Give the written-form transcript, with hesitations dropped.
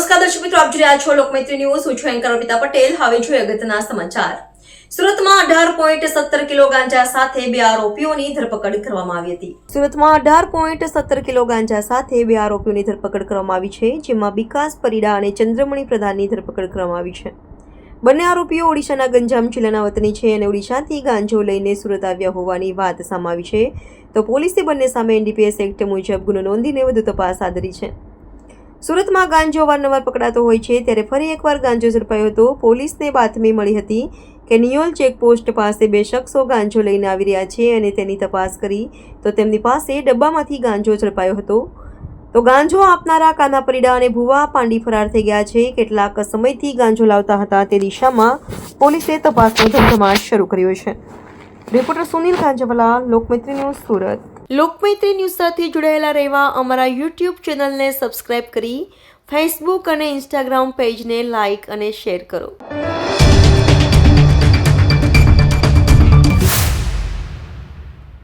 નમસ્કાર દર્શક મિત્રો, આપ જોઈ રહ્યા છો લોકમૈત્રી ન્યૂઝ. હું છું એન્કર અર્પિતા પટેલ. હવે જોઈએ અગત્યના સમાચાર. સુરતમાં 18.17 કિલો ગાંજા સાથે 2 આરોપીઓની ધરપકડ કરવામાં આવી હતી. સુરતમાં 18.17 કિલો ગાંજા સાથે 2 આરોપીઓની ધરપકડ કરવામાં આવી છે, જેમાં વિકાસ પરિડા અને ચંદ્રમણી પ્રધાનની ધરપકડ કરવામાં આવી છે. બંને આરોપીઓ ઓડિશાના ગંજામ જિલ્લાના વતની છે અને ઓડિશાથી ગાંજો લઈને સુરત આવ્યા હોવાની વાત સામે આવી છે. તો પોલીસે બંને સામે એનડીપીએસ એક્ટ મુજબ ગુનો નોંધીને વધુ તપાસ હાથ ધરી છે. સુરતમાં ગાંજો અવારનવાર પકડાતો હોય છે, ત્યારે ફરી એકવાર ગાંજો ઝડપાયો હતો. પોલીસને બાતમી મળી હતી કે નિયોલ ચેકપોસ્ટ પાસે 2 શખ્સો ગાંજો લઈને આવી રહ્યા છે અને તેની તપાસ કરી તો તેમની પાસે ડબ્બામાંથી ગાંજો ઝડપાયો હતો. તો ગાંજો આપનારા કાના પરિડા અને ભુવા પાંડી ફરાર થઈ ગયા છે. કેટલાક સમયથી ગાંજો લાવતા હતા તે દિશામાં પોલીસે તપાસનો ધમધમાટ શરૂ કર્યો છે. Reporter Sunil Kanjawala, Lokmaitri news, Surat. Lokmaitri news સાથે જોડાયેલા રહેવા અમારા યુટ્યુબ ચેનલને સબસ્ક્રાઇબ કરી ફેસબુક અને ઇન્સ્ટાગ્રામ પેજને લાઇક અને શેર કરો.